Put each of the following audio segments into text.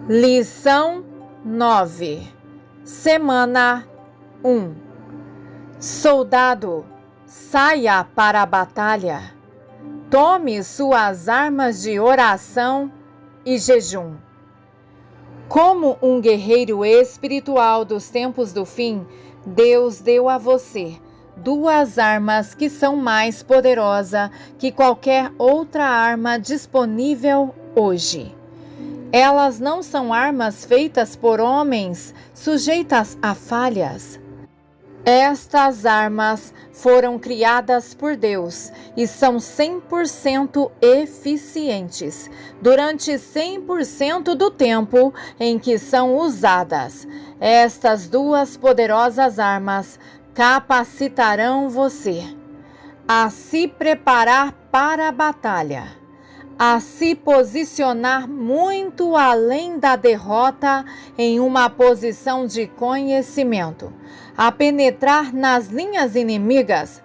Lição 9, Semana 1. Soldado, saia para a batalha. Tome suas armas de oração e jejum. Como um guerreiro espiritual dos tempos do fim, Deus deu a você duas armas que são mais poderosas que qualquer outra arma disponível hoje. Elas não são armas feitas por homens, sujeitas a falhas. Estas armas foram criadas por Deus e são 100% eficientes durante 100% do tempo em que são usadas. Estas duas poderosas armas capacitarão você a se preparar para a batalha, a se posicionar muito além da derrota em uma posição de conhecimento, a penetrar nas linhas inimigas,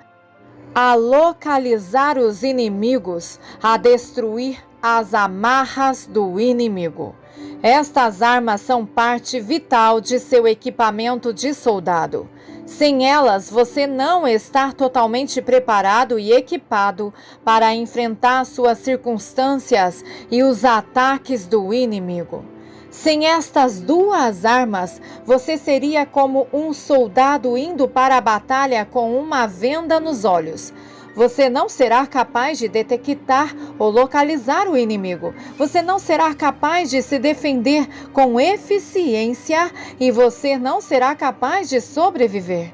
a localizar os inimigos, a destruir as amarras do inimigo. Estas armas são parte vital de seu equipamento de soldado. Sem elas, você não está totalmente preparado e equipado para enfrentar suas circunstâncias e os ataques do inimigo. Sem estas duas armas, você seria como um soldado indo para a batalha com uma venda nos olhos. Você não será capaz de detectar ou localizar o inimigo. Você não será capaz de se defender com eficiência e você não será capaz de sobreviver.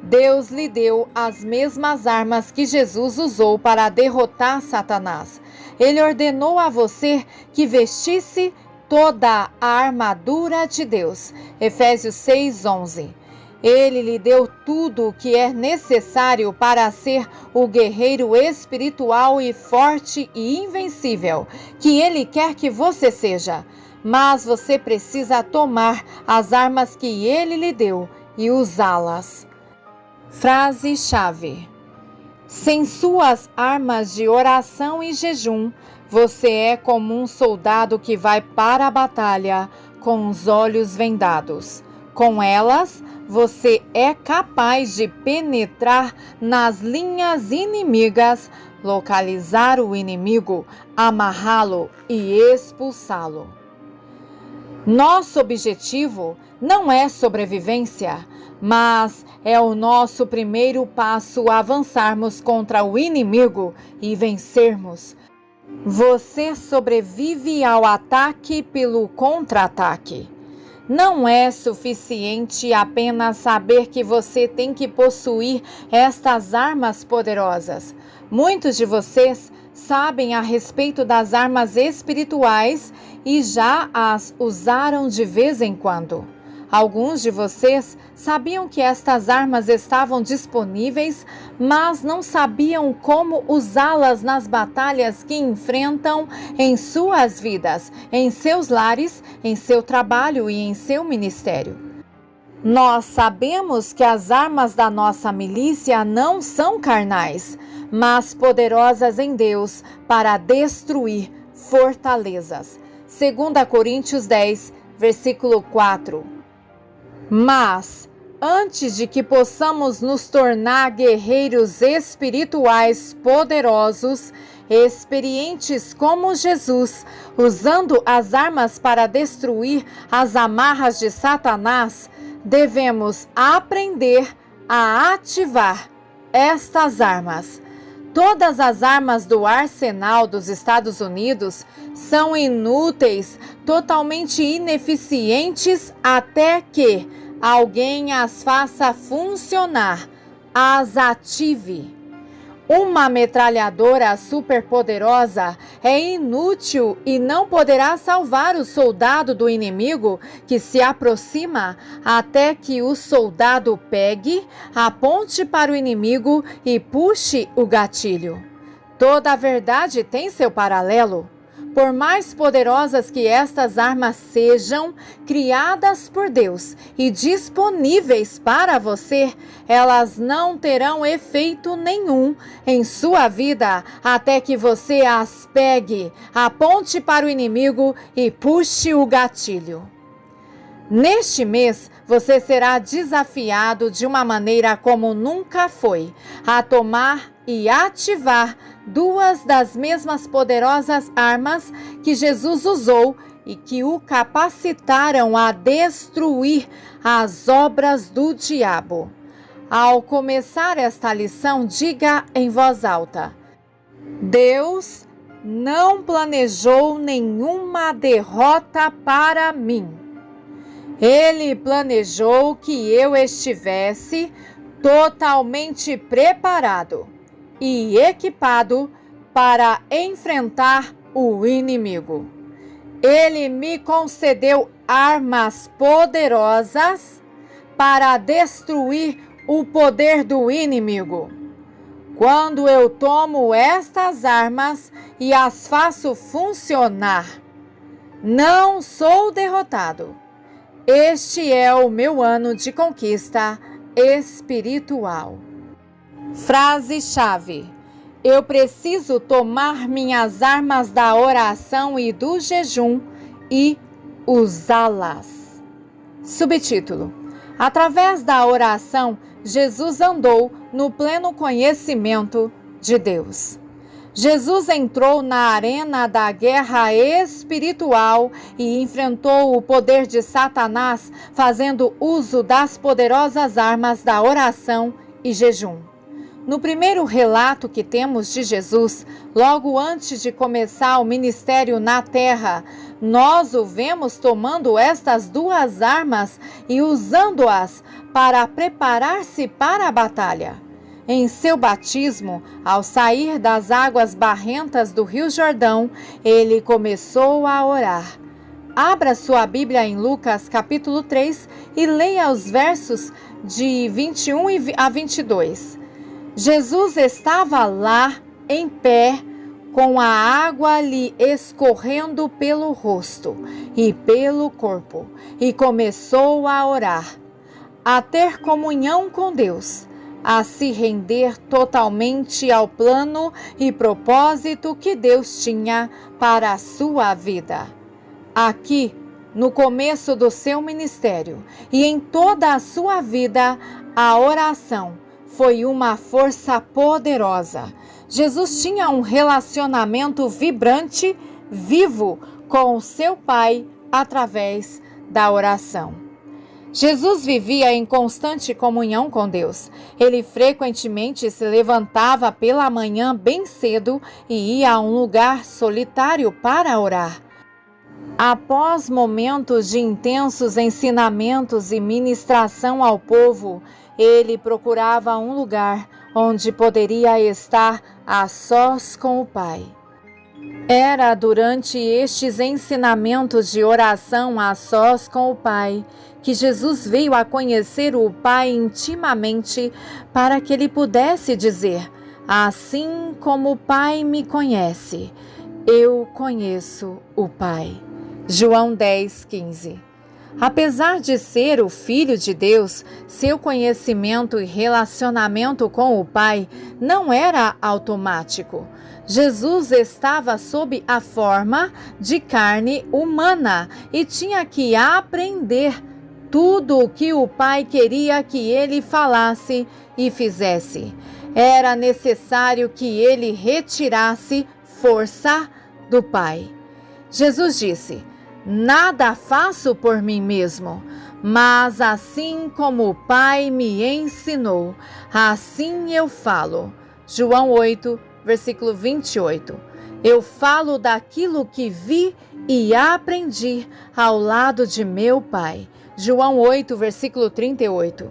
Deus lhe deu as mesmas armas que Jesus usou para derrotar Satanás. Ele ordenou a você que vestisse toda a armadura de Deus. Efésios 6:11. Ele lhe deu tudo o que é necessário para ser o guerreiro espiritual e forte e invencível que Ele quer que você seja. Mas você precisa tomar as armas que Ele lhe deu e usá-las. Frase-chave: sem suas armas de oração e jejum, você é como um soldado que vai para a batalha com os olhos vendados. Com elas, você é capaz de penetrar nas linhas inimigas, localizar o inimigo, amarrá-lo e expulsá-lo. Nosso objetivo não é sobrevivência, mas é o nosso primeiro passo a avançarmos contra o inimigo e vencermos. Você sobrevive ao ataque pelo contra-ataque. Não é suficiente apenas saber que você tem que possuir estas armas poderosas. Muitos de vocês sabem a respeito das armas espirituais e já as usaram de vez em quando. Alguns de vocês sabiam que estas armas estavam disponíveis, mas não sabiam como usá-las nas batalhas que enfrentam em suas vidas, em seus lares, em seu trabalho e em seu ministério. Nós sabemos que as armas da nossa milícia não são carnais, mas poderosas em Deus para destruir fortalezas. 2 Coríntios 10, versículo 4. Mas, antes de que possamos nos tornar guerreiros espirituais poderosos, experientes como Jesus, usando as armas para destruir as amarras de Satanás, devemos aprender a ativar estas armas. Todas as armas do arsenal dos Estados Unidos são inúteis, totalmente ineficientes até que alguém as faça funcionar, as ative. Uma metralhadora superpoderosa é inútil e não poderá salvar o soldado do inimigo que se aproxima até que o soldado pegue, aponte para o inimigo e puxe o gatilho. Toda a verdade tem seu paralelo. Por mais poderosas que estas armas sejam, criadas por Deus e disponíveis para você, elas não terão efeito nenhum em sua vida até que você as pegue, aponte para o inimigo e puxe o gatilho. Neste mês, você será desafiado de uma maneira como nunca foi, a tomar e ativar duas das mesmas poderosas armas que Jesus usou e que o capacitaram a destruir as obras do diabo. Ao começar esta lição, diga em voz alta: Deus não planejou nenhuma derrota para mim. Ele planejou que eu estivesse totalmente preparado e equipado para enfrentar o inimigo. Ele me concedeu armas poderosas para destruir o poder do inimigo. Quando eu tomo estas armas e as faço funcionar, não sou derrotado. Este é o meu ano de conquista espiritual. Frase-chave: eu preciso tomar minhas armas da oração e do jejum e usá-las. Subtítulo: através da oração, Jesus andou no pleno conhecimento de Deus. Jesus entrou na arena da guerra espiritual e enfrentou o poder de Satanás, fazendo uso das poderosas armas da oração e jejum. No primeiro relato que temos de Jesus, logo antes de começar o ministério na terra, nós o vemos tomando estas duas armas e usando-as para preparar-se para a batalha. Em seu batismo, ao sair das águas barrentas do Rio Jordão, ele começou a orar. Abra sua Bíblia em Lucas capítulo 3 e leia os versos de 21 a 22. Jesus estava lá, em pé, com a água lhe escorrendo pelo rosto e pelo corpo, e começou a orar, a ter comunhão com Deus, a se render totalmente ao plano e propósito que Deus tinha para a sua vida. Aqui, no começo do seu ministério e em toda a sua vida, a oração foi uma força poderosa. Jesus tinha um relacionamento vibrante, vivo com o seu Pai através da oração. Jesus vivia em constante comunhão com Deus. Ele frequentemente se levantava pela manhã bem cedo e ia a um lugar solitário para orar. Após momentos de intensos ensinamentos e ministração ao povo, ele procurava um lugar onde poderia estar a sós com o Pai. Era durante estes ensinamentos de oração a sós com o Pai que Jesus veio a conhecer o Pai intimamente para que ele pudesse dizer: assim como o Pai me conhece, eu conheço o Pai. João 10:15. Apesar de ser o Filho de Deus, seu conhecimento e relacionamento com o Pai não era automático. Jesus estava sob a forma de carne humana e tinha que aprender tudo o que o Pai queria que ele falasse e fizesse. Era necessário que ele retirasse força do Pai. Jesus disse: nada faço por mim mesmo, mas assim como o Pai me ensinou, assim eu falo. João 8, versículo 28. Eu falo daquilo que vi e aprendi ao lado de meu Pai. João 8, versículo 38.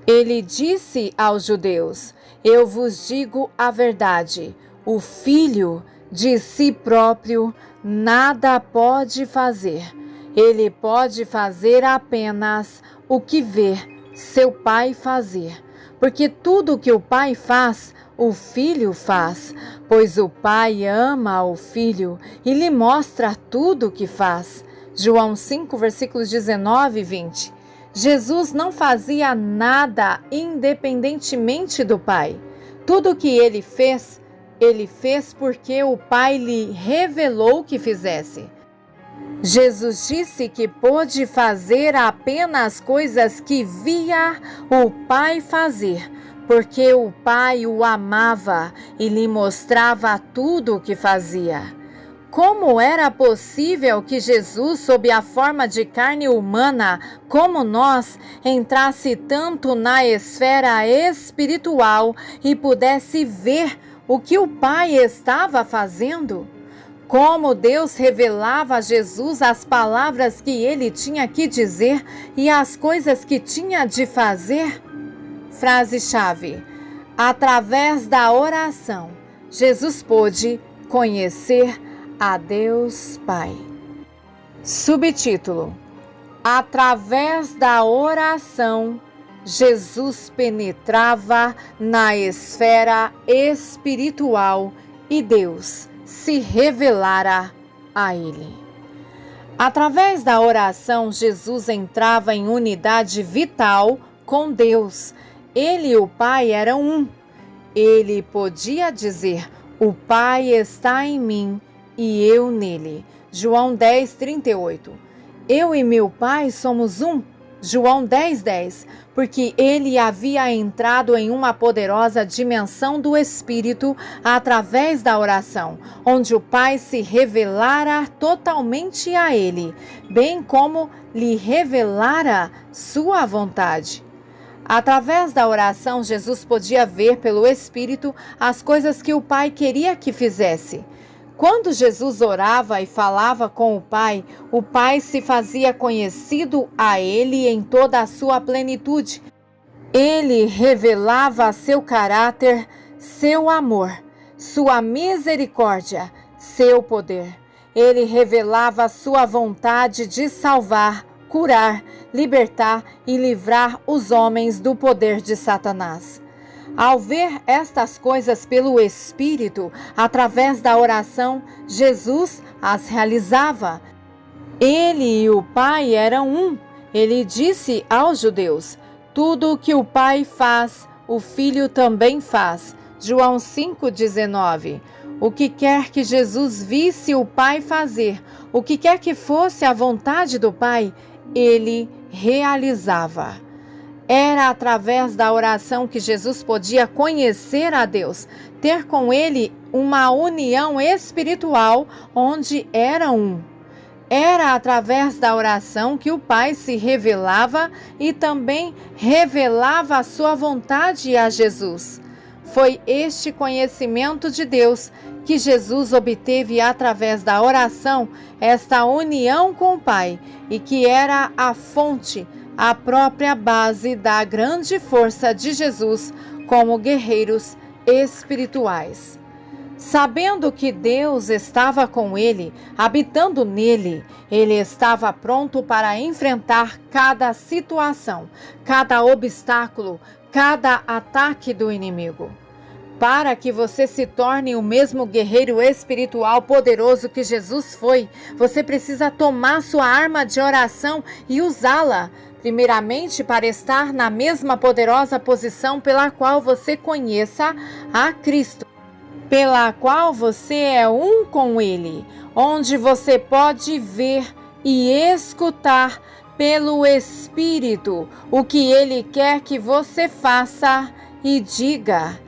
Ele disse aos judeus: eu vos digo a verdade, o Filho de si próprio nada pode fazer. Ele pode fazer apenas o que vê seu Pai fazer, porque tudo que o Pai faz, o Filho faz, pois o Pai ama o Filho e lhe mostra tudo o que faz. João 5, versículos 19 e 20. Jesus não fazia nada independentemente do Pai. Tudo o que ele fez porque o Pai lhe revelou que fizesse. Jesus disse que pôde fazer apenas coisas que via o Pai fazer, porque o Pai o amava e lhe mostrava tudo o que fazia. Como era possível que Jesus, sob a forma de carne humana, como nós, entrasse tanto na esfera espiritual e pudesse ver o que o Pai estava fazendo? Como Deus revelava a Jesus as palavras que ele tinha que dizer e as coisas que tinha de fazer? Frase-chave: através da oração, Jesus pôde conhecer a Deus Pai. Subtítulo: através da oração, Jesus penetrava na esfera espiritual e Deus se revelara a ele. Através da oração, Jesus entrava em unidade vital com Deus. Ele e o Pai eram um. Ele podia dizer: o Pai está em mim e eu nele. João 10, 38. Eu e meu Pai somos um. João 10, 10. Porque ele havia entrado em uma poderosa dimensão do Espírito através da oração, onde o Pai se revelara totalmente a ele, bem como lhe revelara sua vontade. Através da oração, Jesus podia ver pelo Espírito as coisas que o Pai queria que fizesse. Quando Jesus orava e falava com o Pai se fazia conhecido a ele em toda a sua plenitude. Ele revelava seu caráter, seu amor, sua misericórdia, seu poder. Ele revelava sua vontade de salvar, curar, libertar e livrar os homens do poder de Satanás. Ao ver estas coisas pelo Espírito, através da oração, Jesus as realizava. Ele e o Pai eram um. Ele disse aos judeus: tudo o que o Pai faz, o Filho também faz. João 5,19. O que quer que Jesus visse o Pai fazer, o que quer que fosse a vontade do Pai, ele realizava. Era através da oração que Jesus podia conhecer a Deus, ter com ele uma união espiritual onde era um. Era através da oração que o Pai se revelava e também revelava a sua vontade a Jesus. Foi este conhecimento de Deus que Jesus obteve através da oração, esta união com o Pai, e que era a fonte, a própria base da grande força de Jesus como guerreiros espirituais. Sabendo que Deus estava com ele, habitando nele, ele estava pronto para enfrentar cada situação, cada obstáculo, cada ataque do inimigo. Para que você se torne o mesmo guerreiro espiritual poderoso que Jesus foi, você precisa tomar sua arma de oração e usá-la. Primeiramente, para estar na mesma poderosa posição pela qual você conheça a Cristo, pela qual você é um com Ele, onde você pode ver e escutar pelo Espírito o que Ele quer que você faça e diga.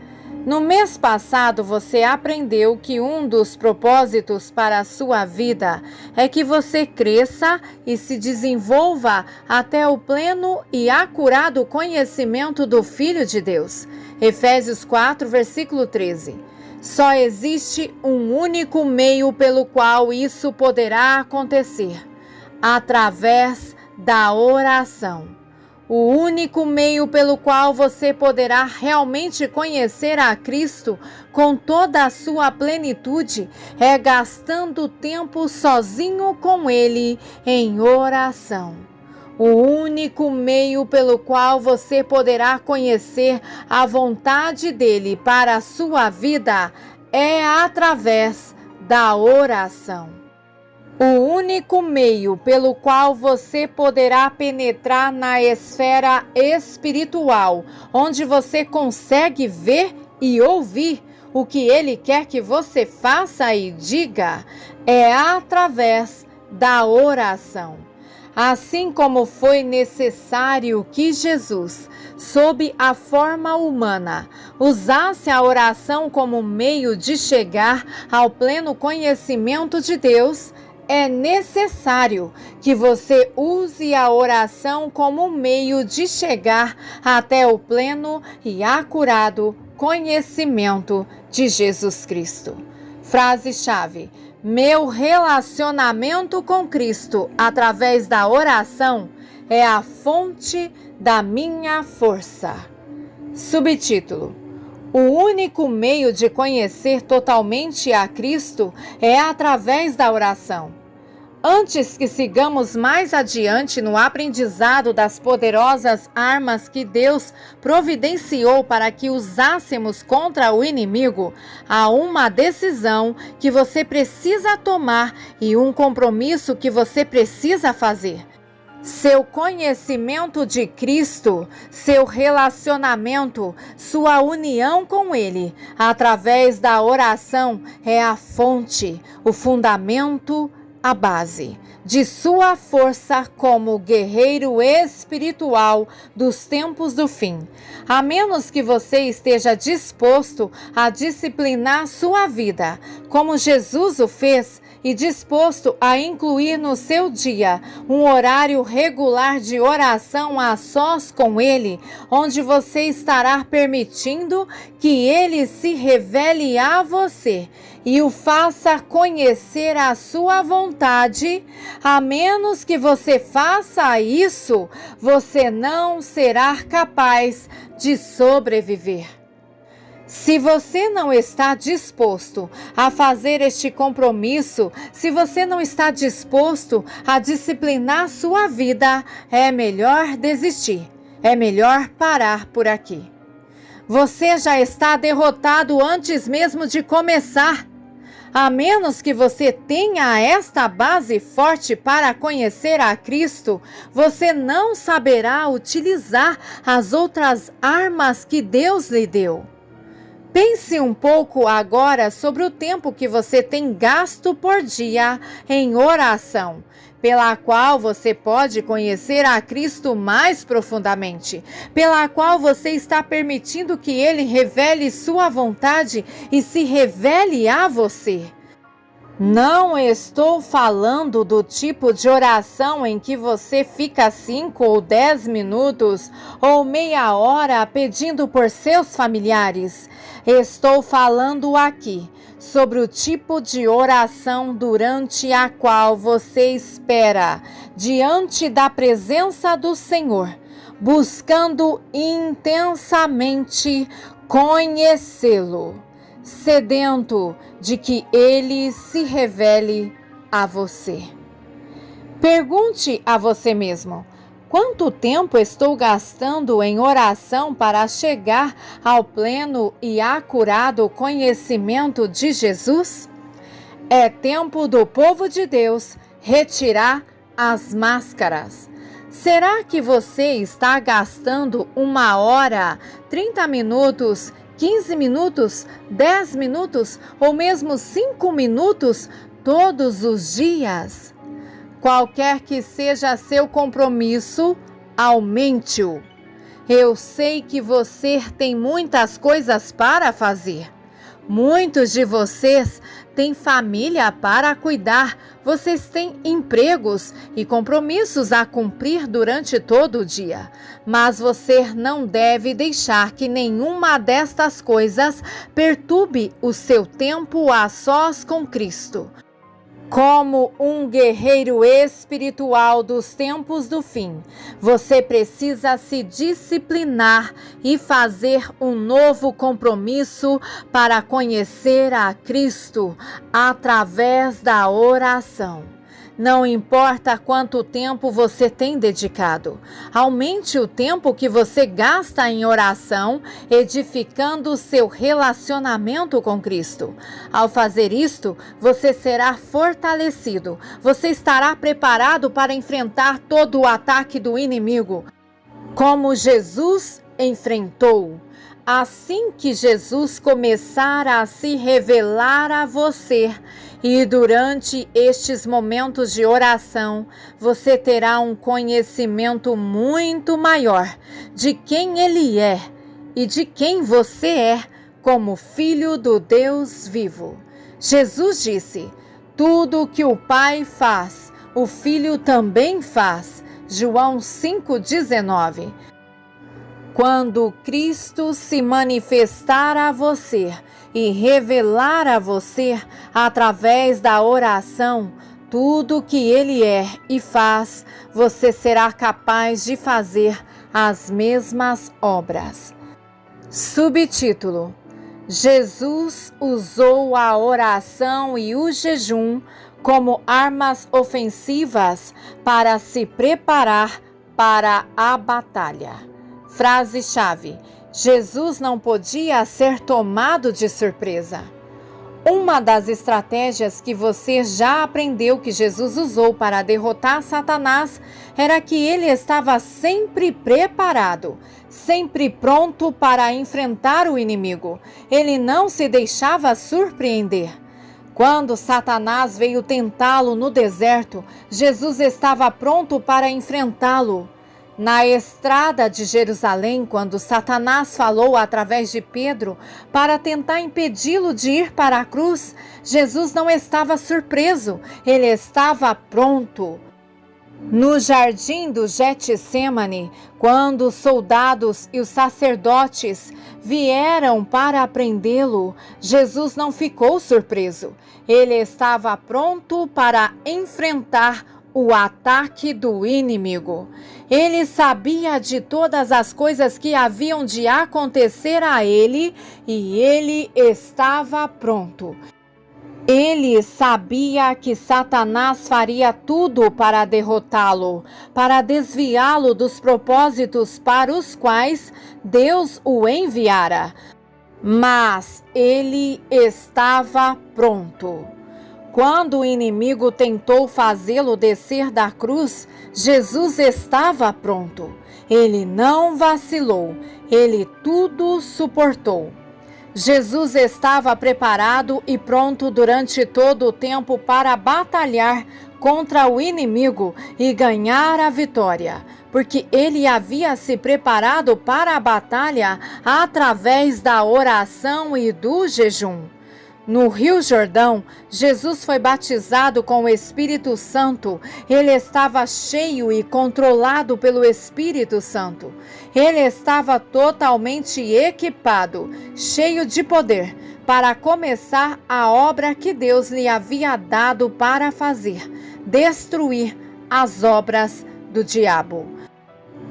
No mês passado, você aprendeu que um dos propósitos para a sua vida é que você cresça e se desenvolva até o pleno e acurado conhecimento do Filho de Deus. Efésios 4, versículo 13. Só existe um único meio pelo qual isso poderá acontecer: através da oração. O único meio pelo qual você poderá realmente conhecer a Cristo com toda a sua plenitude é gastando tempo sozinho com Ele em oração. O único meio pelo qual você poderá conhecer a vontade dele para a sua vida é através da oração. O único meio pelo qual você poderá penetrar na esfera espiritual, onde você consegue ver e ouvir o que ele quer que você faça e diga, é através da oração. Assim como foi necessário que Jesus, sob a forma humana, usasse a oração como meio de chegar ao pleno conhecimento de Deus, é necessário que você use a oração como meio de chegar até o pleno e acurado conhecimento de Jesus Cristo. Frase-chave: meu relacionamento com Cristo através da oração é a fonte da minha força. Subtítulo: o único meio de conhecer totalmente a Cristo é através da oração. Antes que sigamos mais adiante no aprendizado das poderosas armas que Deus providenciou para que usássemos contra o inimigo, há uma decisão que você precisa tomar e um compromisso que você precisa fazer. Seu conhecimento de Cristo, seu relacionamento, sua união com Ele, através da oração, é a fonte, o fundamento, a base de sua força como guerreiro espiritual dos tempos do fim. A menos que você esteja disposto a disciplinar sua vida, como Jesus o fez, e disposto a incluir no seu dia um horário regular de oração a sós com Ele, onde você estará permitindo que Ele se revele a você e o faça conhecer a sua vontade. A menos que você faça isso, você não será capaz de sobreviver. Se você não está disposto a fazer este compromisso, se você não está disposto a disciplinar sua vida, é melhor desistir, é melhor parar por aqui. Você já está derrotado antes mesmo de começar. A menos que você tenha esta base forte para conhecer a Cristo, você não saberá utilizar as outras armas que Deus lhe deu. Pense um pouco agora sobre o tempo que você tem gasto por dia em oração, pela qual você pode conhecer a Cristo mais profundamente, pela qual você está permitindo que Ele revele sua vontade e se revele a você. Não estou falando do tipo de oração em que você fica 5 ou 10 minutos ou meia hora pedindo por seus familiares. Estou falando aqui sobre o tipo de oração durante a qual você espera diante da presença do Senhor, buscando intensamente conhecê-lo, sedento de que Ele se revele a você. Pergunte a você mesmo: quanto tempo estou gastando em oração para chegar ao pleno e acurado conhecimento de Jesus? É tempo do povo de Deus retirar as máscaras. Será que você está gastando 1 hora, 30 minutos, 15 minutos, 10 minutos ou mesmo 5 minutos todos os dias? Qualquer que seja seu compromisso, aumente-o. Eu sei que você tem muitas coisas para fazer. Muitos de vocês têm família para cuidar, vocês têm empregos e compromissos a cumprir durante todo o dia. Mas você não deve deixar que nenhuma destas coisas perturbe o seu tempo a sós com Cristo. Como um guerreiro espiritual dos tempos do fim, você precisa se disciplinar e fazer um novo compromisso para conhecer a Cristo através da oração. Não importa quanto tempo você tem dedicado, aumente o tempo que você gasta em oração, edificando o seu relacionamento com Cristo. Ao fazer isto, você será fortalecido, você estará preparado para enfrentar todo o ataque do inimigo, como Jesus enfrentou. Assim que Jesus começar a se revelar a você, e durante estes momentos de oração, você terá um conhecimento muito maior de quem Ele é e de quem você é como filho do Deus vivo. Jesus disse: tudo o que o Pai faz, o Filho também faz. João 5,19. Quando Cristo se manifestar a você e revelar a você através da oração tudo o que Ele é e faz, você será capaz de fazer as mesmas obras. Subtítulo: Jesus usou a oração e o jejum como armas ofensivas para se preparar para a batalha. Frase-chave: Jesus não podia ser tomado de surpresa. Uma das estratégias que você já aprendeu que Jesus usou para derrotar Satanás era que ele estava sempre preparado, sempre pronto para enfrentar o inimigo. Ele não se deixava surpreender. Quando Satanás veio tentá-lo no deserto, Jesus estava pronto para enfrentá-lo. Na estrada de Jerusalém, quando Satanás falou através de Pedro para tentar impedi-lo de ir para a cruz, Jesus não estava surpreso, ele estava pronto. No jardim do Getsêmani, quando os soldados e os sacerdotes vieram para prendê-lo, Jesus não ficou surpreso. Ele estava pronto para enfrentar o ataque do inimigo. Ele sabia de todas as coisas que haviam de acontecer a ele e ele estava pronto. Ele sabia que Satanás faria tudo para derrotá-lo, para desviá-lo dos propósitos para os quais Deus o enviara. Mas ele estava pronto. Quando o inimigo tentou fazê-lo descer da cruz, Jesus estava pronto. Ele não vacilou, ele tudo suportou. Jesus estava preparado e pronto durante todo o tempo para batalhar contra o inimigo e ganhar a vitória, porque ele havia se preparado para a batalha através da oração e do jejum. No Rio Jordão, Jesus foi batizado com o Espírito Santo. Ele estava cheio e controlado pelo Espírito Santo. Ele estava totalmente equipado, cheio de poder, para começar a obra que Deus lhe havia dado para fazer: destruir as obras do diabo.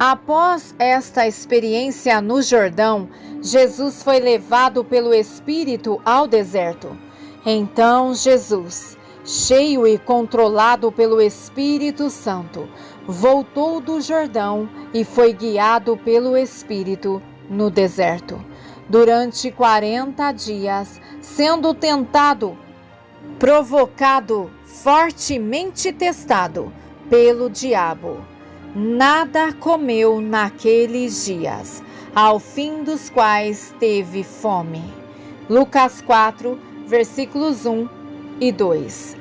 Após esta experiência no Jordão, Jesus foi levado pelo Espírito ao deserto. Então Jesus, cheio e controlado pelo Espírito Santo, voltou do Jordão e foi guiado pelo Espírito no deserto. Durante 40 dias, sendo tentado, provocado, fortemente testado pelo diabo. Nada comeu naqueles dias, ao fim dos quais teve fome. Lucas 4, versículos 1 e 2.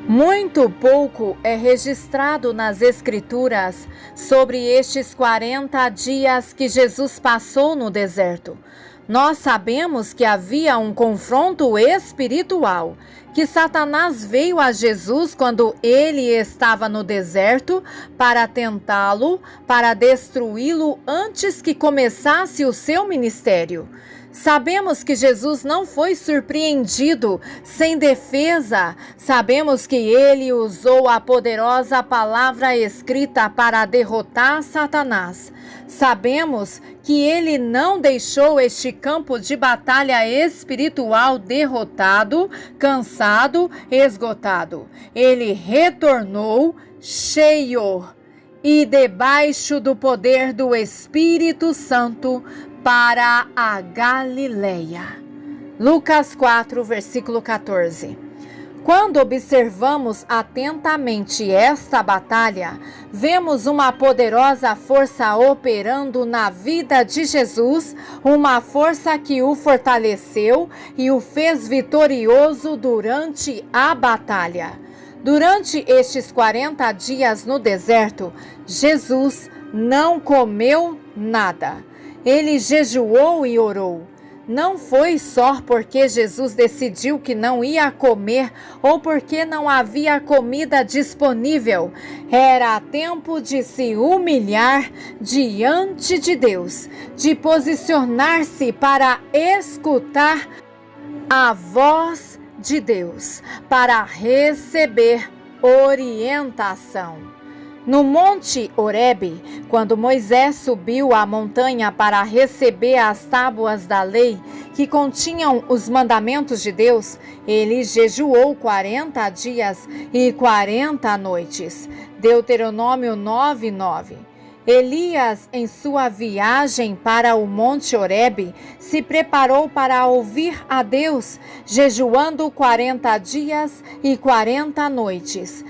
Muito pouco é registrado nas Escrituras sobre estes 40 dias que Jesus passou no deserto. Nós sabemos que havia um confronto espiritual, que Satanás veio a Jesus quando ele estava no deserto para tentá-lo, para destruí-lo antes que começasse o seu ministério. Sabemos que Jesus não foi surpreendido sem defesa. Sabemos que ele usou a poderosa palavra escrita para derrotar Satanás. Sabemos que ele não deixou este campo de batalha espiritual derrotado, cansado, esgotado. Ele retornou cheio e debaixo do poder do Espírito Santo para a Galileia. Lucas 4, versículo 14. Quando observamos atentamente esta batalha, vemos uma poderosa força operando na vida de Jesus, uma força que o fortaleceu e o fez vitorioso durante a batalha. Durante estes 40 dias no deserto, Jesus não comeu nada. Ele jejuou e orou. Não foi só porque Jesus decidiu que não ia comer ou porque não havia comida disponível. Era tempo de se humilhar diante de Deus, de posicionar-se para escutar a voz de Deus, para receber orientação. No Monte Horebe, quando Moisés subiu à montanha para receber as tábuas da lei que continham os mandamentos de Deus, ele jejuou 40 dias e 40 noites. Deuteronômio 9:9. Elias, em sua viagem para o Monte Horebe, se preparou para ouvir a Deus, jejuando 40 dias e 40 noites.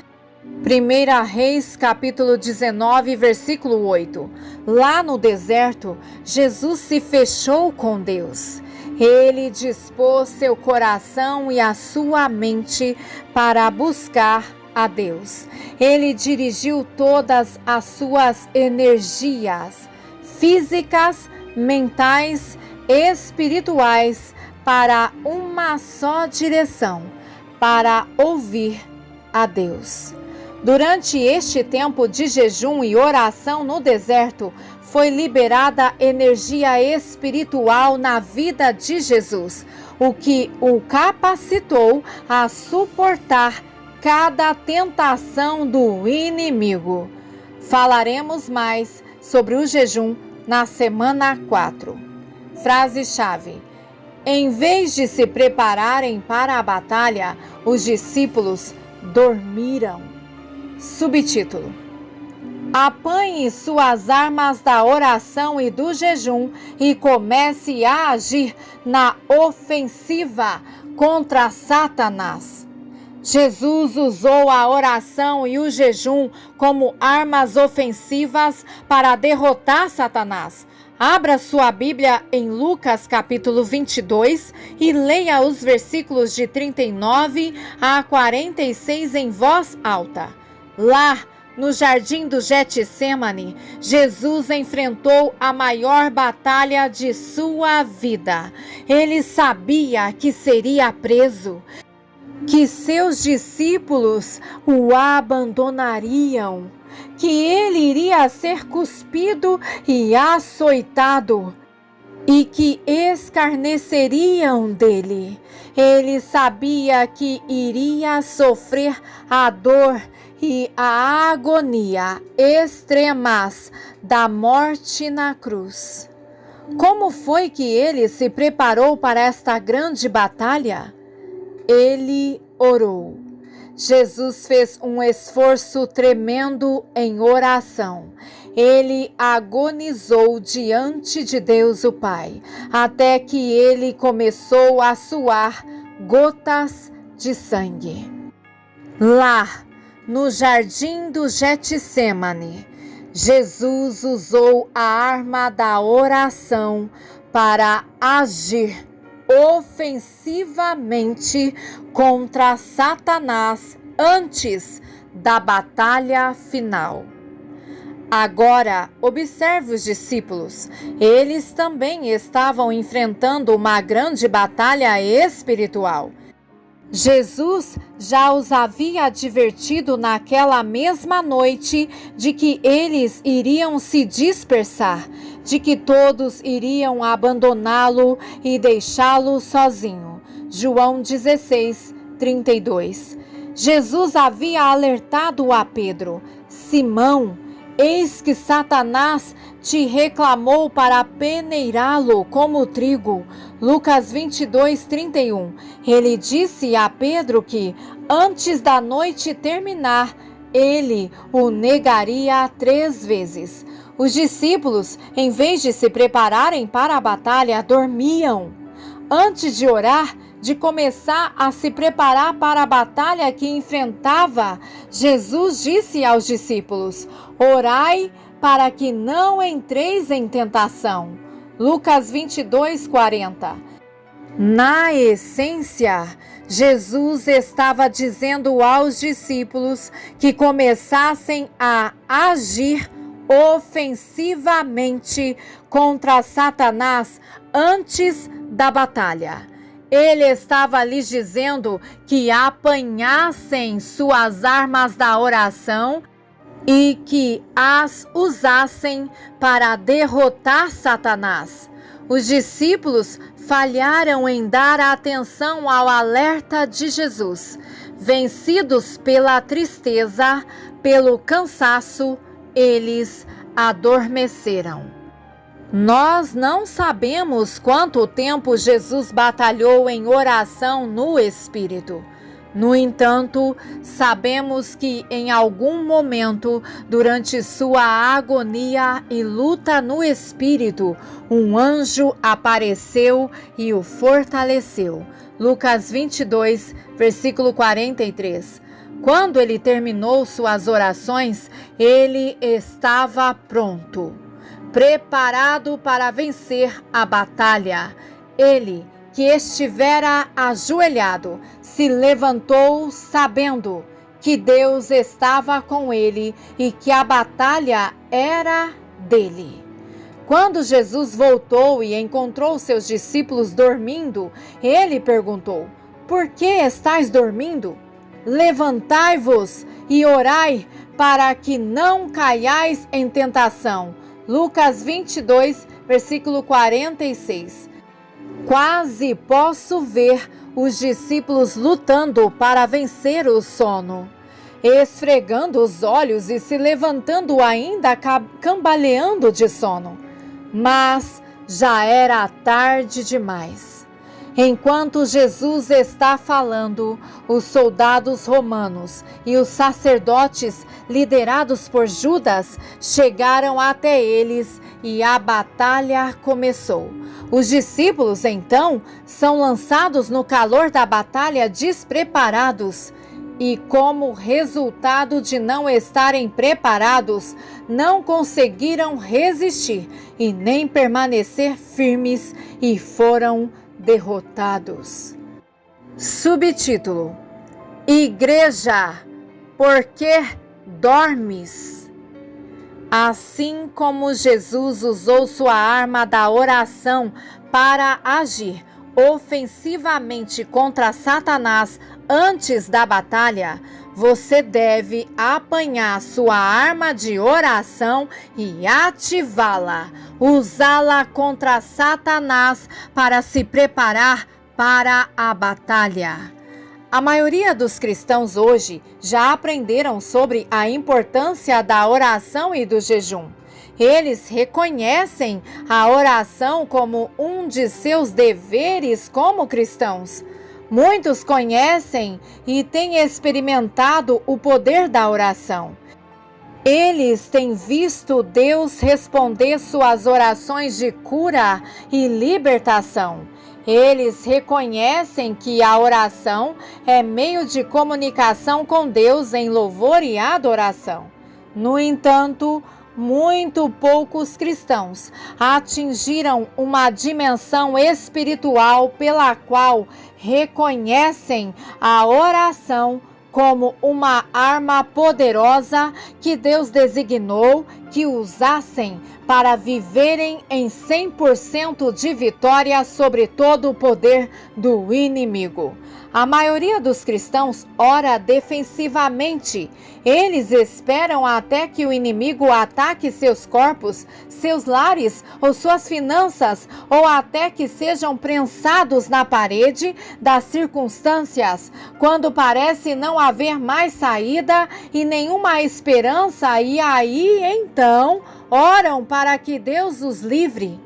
1 Reis, capítulo 19, versículo 8. Lá no deserto, Jesus se fechou com Deus. Ele dispôs seu coração e a sua mente para buscar a Deus. Ele dirigiu todas as suas energias físicas, mentais, espirituais para uma só direção, para ouvir a Deus. Durante este tempo de jejum e oração no deserto, foi liberada energia espiritual na vida de Jesus, o que o capacitou a suportar cada tentação do inimigo. Falaremos mais sobre o jejum na semana 4. Frase-chave: em vez de se prepararem para a batalha, os discípulos dormiram. Subtítulo: apanhe suas armas da oração e do jejum e comece a agir na ofensiva contra Satanás. Jesus usou a oração e o jejum como armas ofensivas para derrotar Satanás. Abra sua Bíblia em Lucas capítulo 22 e leia os versículos de 39 a 46 em voz alta. Lá, no jardim do Getsêmani, Jesus enfrentou a maior batalha de sua vida. Ele sabia que seria preso, que seus discípulos o abandonariam, que ele iria ser cuspido e açoitado e que escarneceriam dele. Ele sabia que iria sofrer a dor e a agonia extremas da morte na cruz. Como foi que ele se preparou para esta grande batalha? Ele orou. Jesus fez um esforço tremendo em oração. Ele agonizou diante de Deus o Pai, até que ele começou a suar gotas de sangue. Lá, no jardim do Getsêmani, Jesus usou a arma da oração para agir ofensivamente contra Satanás antes da batalha final. Agora, observe os discípulos. Eles também estavam enfrentando uma grande batalha espiritual. Jesus já os havia advertido naquela mesma noite de que eles iriam se dispersar, de que todos iriam abandoná-lo e deixá-lo sozinho. João 16, 32. Jesus havia alertado a Pedro: Simão, eis que Satanás te reclamou para peneirá-lo como trigo. Lucas 22, 31. Ele disse a Pedro que, antes da noite terminar, ele o negaria 3 vezes. Os discípulos, em vez de se prepararem para a batalha, dormiam. Antes de orar, de começar a se preparar para a batalha que enfrentava, Jesus disse aos discípulos: orai para que não entreis em tentação. Lucas 22, 40. Na essência, Jesus estava dizendo aos discípulos que começassem a agir ofensivamente contra Satanás antes da batalha. Ele estava lhes dizendo que apanhassem suas armas da oração e que as usassem para derrotar Satanás. Os discípulos falharam em dar atenção ao alerta de Jesus. Vencidos pela tristeza, pelo cansaço, eles adormeceram. Nós não sabemos quanto tempo Jesus batalhou em oração no Espírito. No entanto, sabemos que em algum momento, durante sua agonia e luta no Espírito, um anjo apareceu e o fortaleceu. Lucas 22, versículo 43. Quando ele terminou suas orações, ele estava pronto, preparado para vencer a batalha. Ele, que estivera ajoelhado, se levantou sabendo que Deus estava com ele e que a batalha era dele. Quando Jesus voltou e encontrou seus discípulos dormindo, ele perguntou: por que estáis dormindo? Levantai-vos e orai para que não caiais em tentação. Lucas 22, versículo 46. Quase posso ver os discípulos lutando para vencer o sono, esfregando os olhos e se levantando ainda cambaleando de sono. Mas já era tarde demais. Enquanto Jesus está falando, os soldados romanos e os sacerdotes, liderados por Judas, chegaram até eles e a batalha começou. Os discípulos, então, são lançados no calor da batalha despreparados. E como resultado de não estarem preparados, não conseguiram resistir e nem permanecer firmes e foram derrotados. Subtítulo: Igreja, por que dormes? Assim como Jesus usou sua arma da oração para agir ofensivamente contra Satanás antes da batalha, você deve apanhar sua arma de oração e ativá-la, usá-la contra Satanás para se preparar para a batalha. A maioria dos cristãos hoje já aprenderam sobre a importância da oração e do jejum. Eles reconhecem a oração como um de seus deveres como cristãos. Muitos conhecem e têm experimentado o poder da oração. Eles têm visto Deus responder suas orações de cura e libertação. Eles reconhecem que a oração é meio de comunicação com Deus em louvor e adoração. No entanto, muito poucos cristãos atingiram uma dimensão espiritual pela qual reconhecem a oração como uma arma poderosa que Deus designou que usassem para viverem em 100% de vitória sobre todo o poder do inimigo. A maioria dos cristãos ora defensivamente. Eles esperam até que o inimigo ataque seus corpos, seus lares ou suas finanças, ou até que sejam prensados na parede das circunstâncias, quando parece não haver mais saída e nenhuma esperança, e aí então oram para que Deus os livre.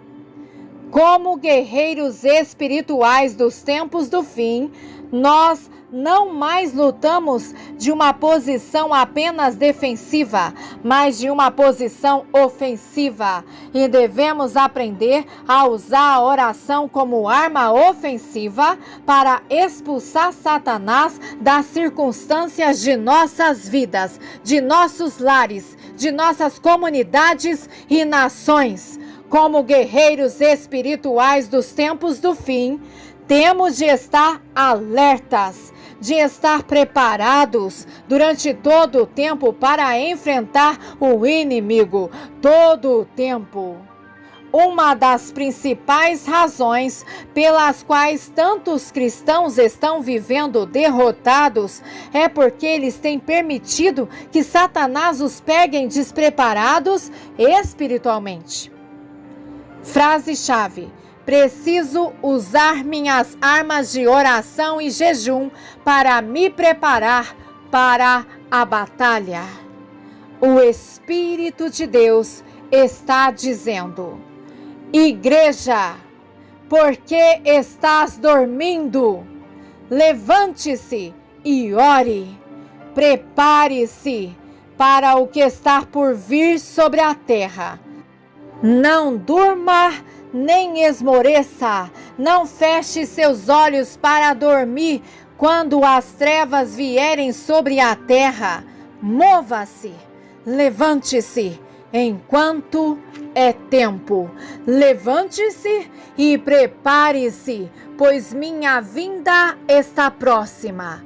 Como guerreiros espirituais dos tempos do fim, nós não mais lutamos de uma posição apenas defensiva, mas de uma posição ofensiva. E devemos aprender a usar a oração como arma ofensiva para expulsar Satanás das circunstâncias de nossas vidas, de nossos lares, de nossas comunidades e nações. Como guerreiros espirituais dos tempos do fim, temos de estar alertas, de estar preparados durante todo o tempo para enfrentar o inimigo, todo o tempo. Uma das principais razões pelas quais tantos cristãos estão vivendo derrotados é porque eles têm permitido que Satanás os pegue despreparados espiritualmente. Frase-chave: preciso usar minhas armas de oração e jejum para me preparar para a batalha. O Espírito de Deus está dizendo: igreja, por que estás dormindo? Levante-se e ore. Prepare-se para o que está por vir sobre a terra. Não durma nem esmoreça, não feche seus olhos para dormir quando as trevas vierem sobre a terra. Mova-se, levante-se, enquanto é tempo. Levante-se e prepare-se, pois minha vinda está próxima.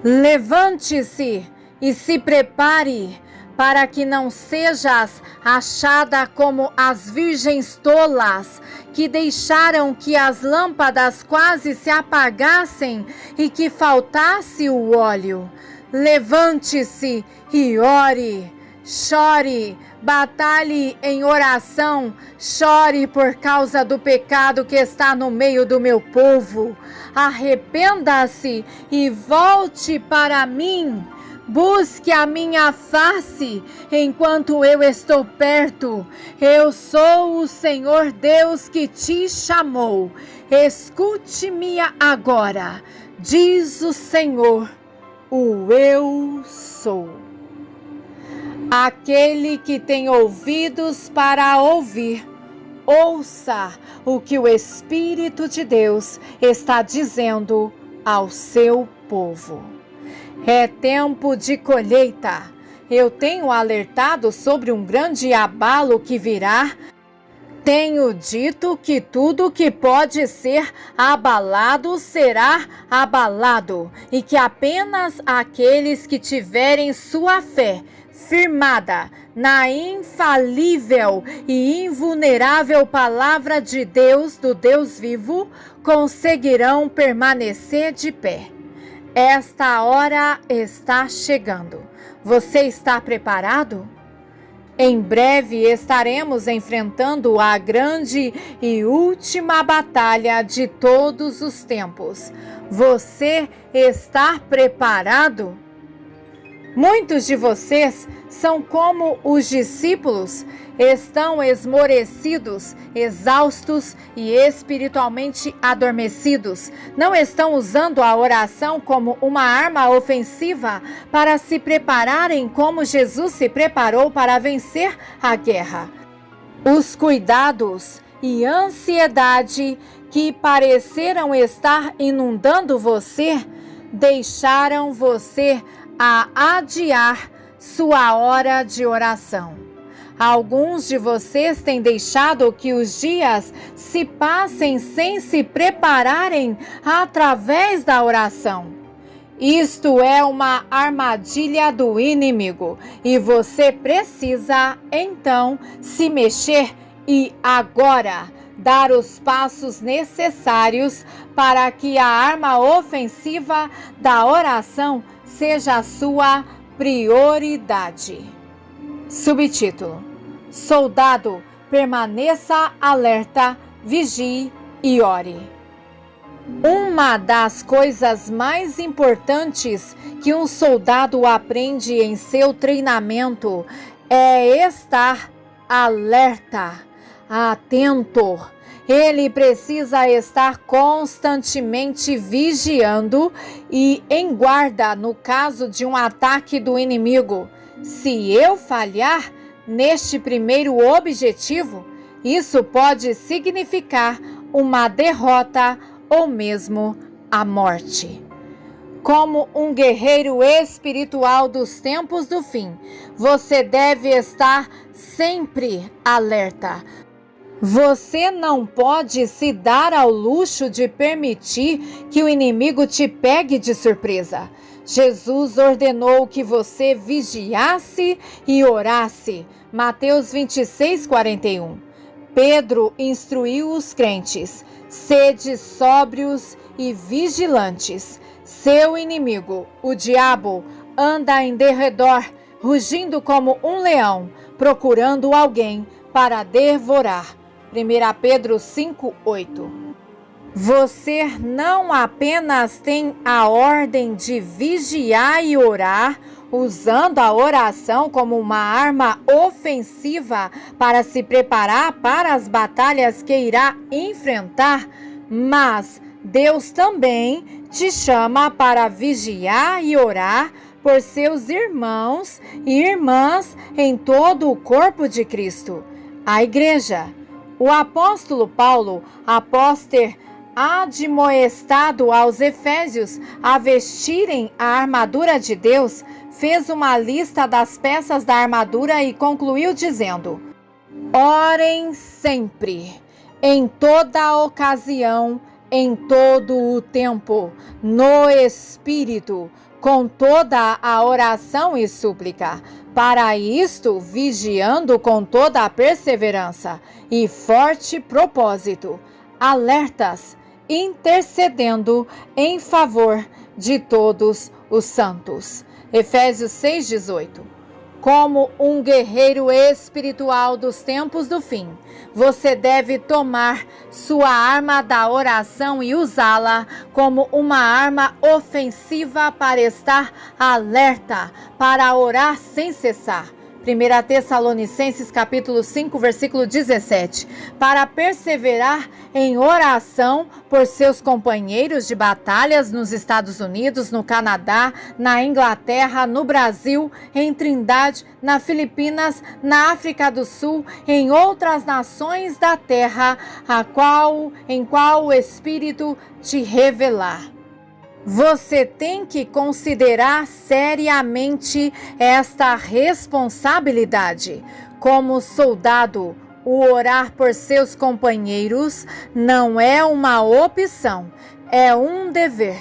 Levante-se e se prepare, para que não sejas achada como as virgens tolas, que deixaram que as lâmpadas quase se apagassem e que faltasse o óleo. Levante-se e ore, chore, batalhe em oração, chore por causa do pecado que está no meio do meu povo. Arrependa-se e volte para mim. Busque a minha face enquanto eu estou perto. Eu sou o Senhor Deus que te chamou. Escute-me agora, diz o Senhor, o Eu Sou. Aquele que tem ouvidos para ouvir, ouça o que o Espírito de Deus está dizendo ao seu povo. É tempo de colheita. Eu tenho alertado sobre um grande abalo que virá. Tenho dito que tudo que pode ser abalado será abalado, e que apenas aqueles que tiverem sua fé firmada na infalível e invulnerável palavra de Deus, do Deus vivo, conseguirão permanecer de pé. Esta hora está chegando. Você está preparado? Em breve estaremos enfrentando a grande e última batalha de todos os tempos. Você está preparado? Muitos de vocês são como os discípulos, estão esmorecidos, exaustos e espiritualmente adormecidos. Não estão usando a oração como uma arma ofensiva para se prepararem como Jesus se preparou para vencer a guerra. Os cuidados e ansiedade que pareceram estar inundando você deixaram você a adiar sua hora de oração. Alguns de vocês têm deixado que os dias se passem sem se prepararem através da oração. Isto é uma armadilha do inimigo e você precisa, então, se mexer e agora dar os passos necessários para que a arma ofensiva da oração seja a sua prioridade. Subtítulo: Soldado, permaneça alerta, vigie e ore. Uma das coisas mais importantes que um soldado aprende em seu treinamento é estar alerta, atento. Ele precisa estar constantemente vigiando e em guarda no caso de um ataque do inimigo. Se eu falhar neste primeiro objetivo, isso pode significar uma derrota ou mesmo a morte. Como um guerreiro espiritual dos tempos do fim, você deve estar sempre alerta. Você não pode se dar ao luxo de permitir que o inimigo te pegue de surpresa. Jesus ordenou que você vigiasse e orasse. Mateus 26:41. Pedro instruiu os crentes: sede sóbrios e vigilantes. Seu inimigo, o diabo, anda em derredor, rugindo como um leão, procurando alguém para devorar. 1 Pedro 5:8. Você não apenas tem a ordem de vigiar e orar, usando a oração como uma arma ofensiva para se preparar para as batalhas que irá enfrentar, mas Deus também te chama para vigiar e orar por seus irmãos e irmãs em todo o corpo de Cristo, a igreja. O apóstolo Paulo, após ter admoestado aos efésios a vestirem a armadura de Deus, fez uma lista das peças da armadura e concluiu dizendo: orem sempre, em toda ocasião, em todo o tempo, no Espírito, com toda a oração e súplica. Para isto, vigiando com toda a perseverança e forte propósito, alertas, intercedendo em favor de todos os santos. Efésios 6:18. Como um guerreiro espiritual dos tempos do fim, você deve tomar sua arma da oração e usá-la como uma arma ofensiva para estar alerta, para orar sem cessar. 1 Tessalonicenses capítulo 5, versículo 17. Para perseverar em oração por seus companheiros de batalhas nos Estados Unidos, no Canadá, na Inglaterra, no Brasil, em Trindade, na Filipinas, na África do Sul, em outras nações da terra, em qual o Espírito te revelar. Você tem que considerar seriamente esta responsabilidade. Como soldado, o orar por seus companheiros não é uma opção, é um dever.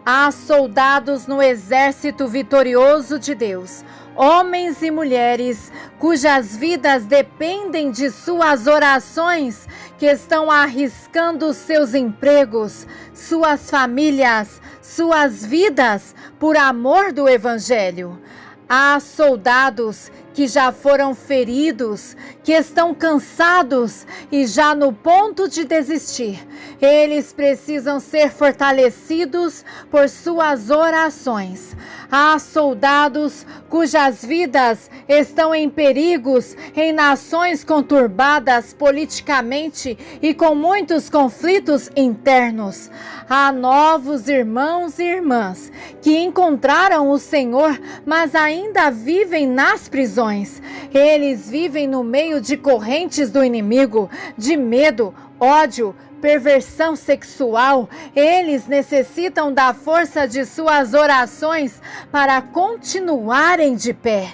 Há soldados no exército vitorioso de Deus, homens e mulheres cujas vidas dependem de suas orações, que estão arriscando seus empregos, suas famílias, suas vidas por amor do Evangelho. Há soldados que já foram feridos, que estão cansados e já no ponto de desistir. Eles precisam ser fortalecidos por suas orações. Há soldados cujas vidas estão em perigos em nações conturbadas politicamente e com muitos conflitos internos. Há novos irmãos e irmãs que encontraram o Senhor, mas ainda vivem nas prisões. Eles vivem no meio de correntes do inimigo, de medo, ódio, perversão sexual. Eles necessitam da força de suas orações para continuarem de pé.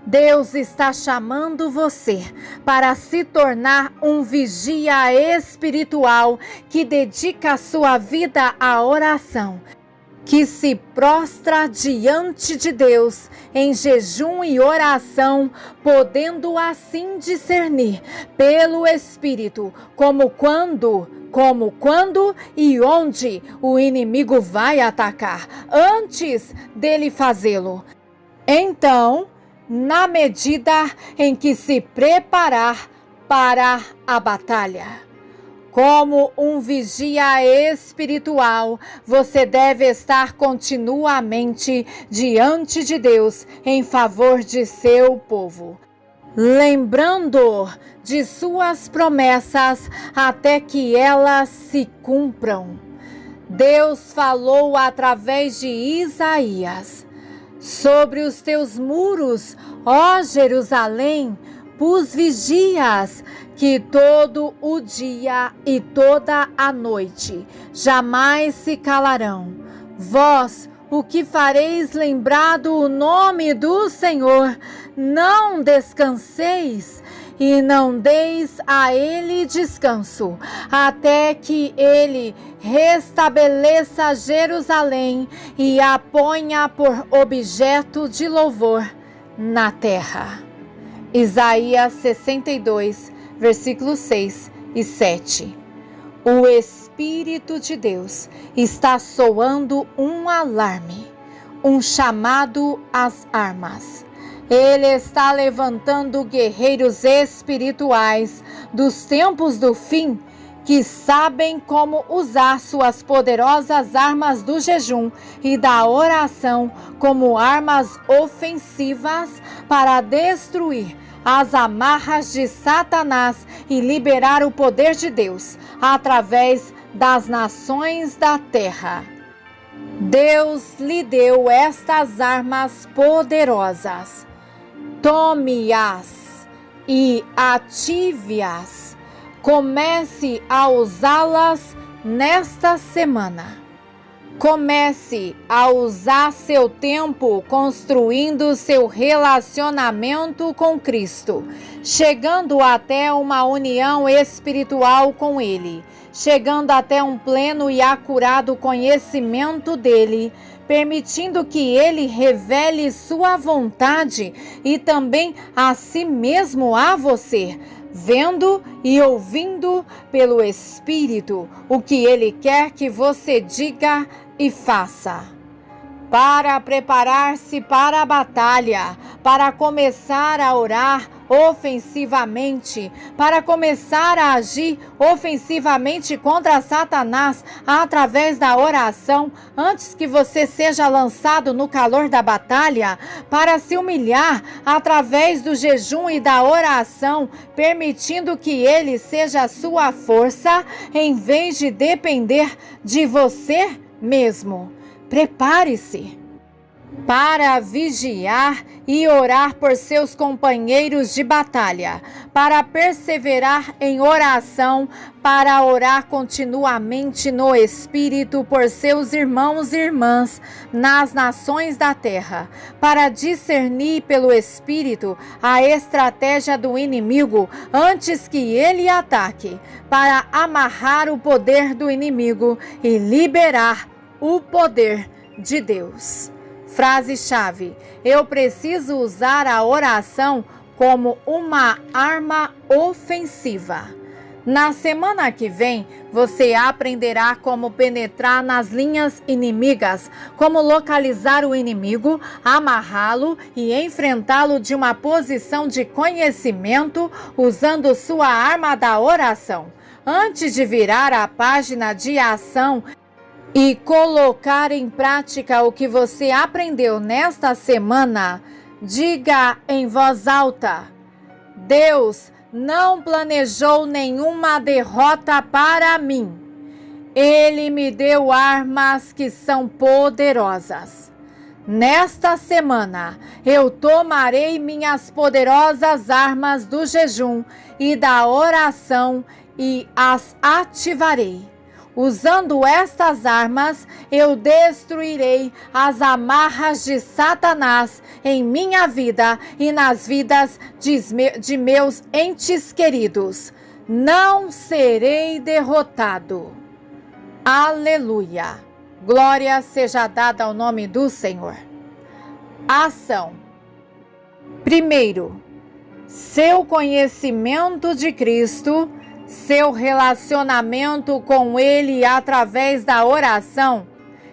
Deus está chamando você para se tornar um vigia espiritual que dedica a sua vida à oração, que se prostra diante de Deus em jejum e oração, podendo assim discernir pelo Espírito como quando e onde o inimigo vai atacar, antes dele fazê-lo. Então, na medida em que se preparar para a batalha. Como um vigia espiritual, você deve estar continuamente diante de Deus em favor de seu povo, lembrando de suas promessas até que elas se cumpram. Deus falou através de Isaías: sobre os teus muros, ó Jerusalém, pus vigias, que todo o dia e toda a noite jamais se calarão. Vós, o que fareis lembrado o nome do Senhor, não descanseis e não deis a ele descanso, até que ele restabeleça Jerusalém e a ponha por objeto de louvor na terra. Isaías 62, versículos 6 e 7. O Espírito de Deus está soando um alarme, um chamado às armas. Ele está levantando guerreiros espirituais dos tempos do fim que sabem como usar suas poderosas armas do jejum e da oração como armas ofensivas para destruir as amarras de Satanás e liberar o poder de Deus através das nações da terra. Deus lhe deu estas armas poderosas. Tome-as e ative-as. Comece a usá-las nesta semana. Comece a usar seu tempo construindo seu relacionamento com Cristo, chegando até uma união espiritual com Ele, chegando até um pleno e acurado conhecimento dEle, permitindo que Ele revele sua vontade e também a si mesmo a você, vendo e ouvindo pelo Espírito o que Ele quer que você diga e faça. Para preparar-se para a batalha, para começar a orar ofensivamente, para começar a agir ofensivamente contra Satanás através da oração, antes que você seja lançado no calor da batalha, para se humilhar através do jejum e da oração, permitindo que ele seja a sua força, em vez de depender de você mesmo. Prepare-se para vigiar e orar por seus companheiros de batalha, para perseverar em oração, para orar continuamente no Espírito por seus irmãos e irmãs nas nações da terra, para discernir pelo Espírito a estratégia do inimigo antes que ele ataque, para amarrar o poder do inimigo e liberar o poder de Deus. Frase-chave: eu preciso usar a oração como uma arma ofensiva. Na semana que vem, você aprenderá como penetrar nas linhas inimigas, como localizar o inimigo, amarrá-lo e enfrentá-lo de uma posição de conhecimento, usando sua arma da oração. Antes de virar a página de ação e colocar em prática o que você aprendeu nesta semana, diga em voz alta: Deus não planejou nenhuma derrota para mim. Ele me deu armas que são poderosas. Nesta semana, eu tomarei minhas poderosas armas do jejum e da oração e as ativarei. Usando estas armas, eu destruirei as amarras de Satanás em minha vida e nas vidas de meus entes queridos. Não serei derrotado. Aleluia! Glória seja dada ao nome do Senhor. Ação. Primeiro, seu conhecimento de Cristo, seu relacionamento com Ele através da oração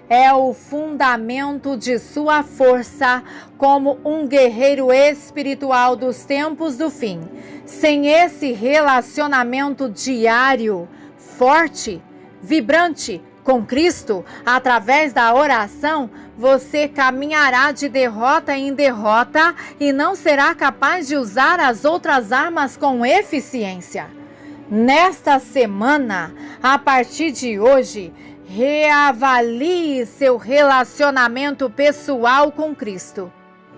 é o fundamento de sua força como um guerreiro espiritual dos tempos do fim. Sem esse relacionamento diário, forte, vibrante com Cristo, através da oração, você caminhará de derrota em derrota e não será capaz de usar as outras armas com eficiência. Nesta semana, a partir de hoje, reavalie seu relacionamento pessoal com Cristo.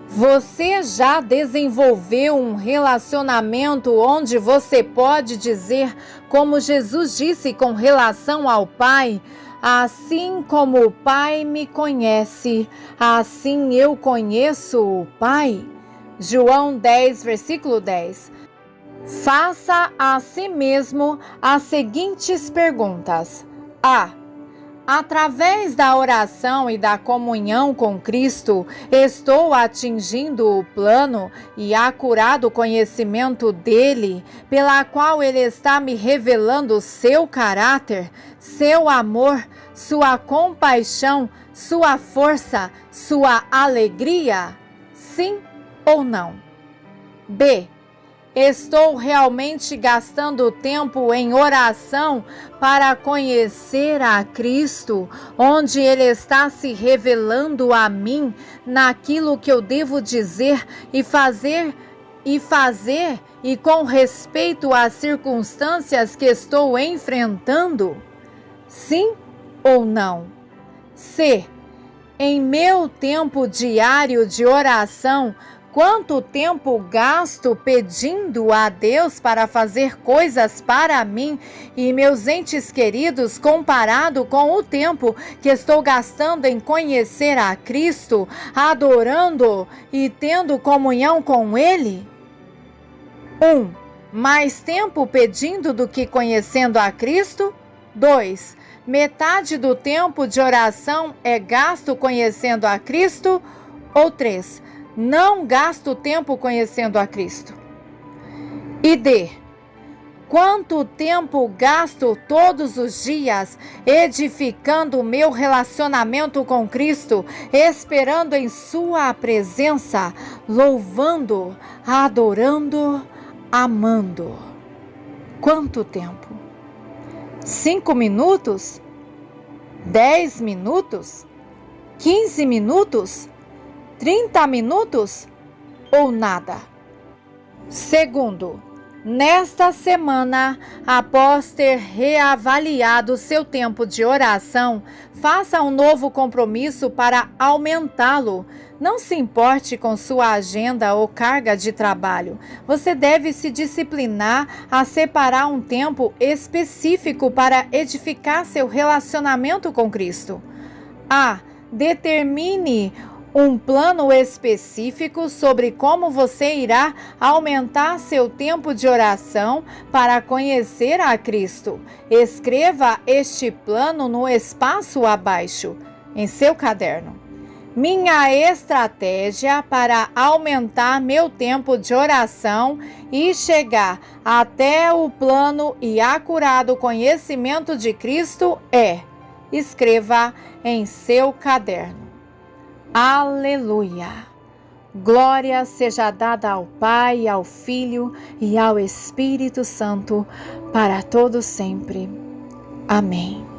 Você já desenvolveu um relacionamento onde você pode dizer, como Jesus disse com relação ao Pai: assim como o Pai me conhece, assim eu conheço o Pai? João 10, versículo 10. Faça a si mesmo as seguintes perguntas. A. Através da oração e da comunhão com Cristo, estou atingindo o plano e acurado conhecimento dele, pela qual ele está me revelando seu caráter, seu amor, sua compaixão, sua força, sua alegria? Sim ou não? B. Estou realmente gastando tempo em oração para conhecer a Cristo, onde Ele está se revelando a mim naquilo que eu devo dizer e fazer e com respeito às circunstâncias que estou enfrentando? Sim ou não? C. Em meu tempo diário de oração, quanto tempo gasto pedindo a Deus para fazer coisas para mim e meus entes queridos comparado com o tempo que estou gastando em conhecer a Cristo, adorando e tendo comunhão com Ele? 1. Mais tempo pedindo do que conhecendo a Cristo? 2. Metade do tempo de oração é gasto conhecendo a Cristo? Ou 3. Não gasto tempo conhecendo a Cristo? E D. Quanto tempo gasto todos os dias edificando o meu relacionamento com Cristo, esperando em sua presença, louvando, adorando, amando? Quanto tempo? 5 minutos? 10 minutos? 15 minutos? 30 minutos ou nada? Segundo, nesta semana, após ter reavaliado seu tempo de oração, faça um novo compromisso para aumentá-lo. Não se importe com sua agenda ou carga de trabalho. Você deve se disciplinar a separar um tempo específico para edificar seu relacionamento com Cristo. A. Determine um plano específico sobre como você irá aumentar seu tempo de oração para conhecer a Cristo. Escreva este plano no espaço abaixo, em seu caderno. Minha estratégia para aumentar meu tempo de oração e chegar até o plano e acurado conhecimento de Cristo é: escreva em seu caderno. Aleluia! Glória seja dada ao Pai, ao Filho e ao Espírito Santo, para todo sempre. Amém.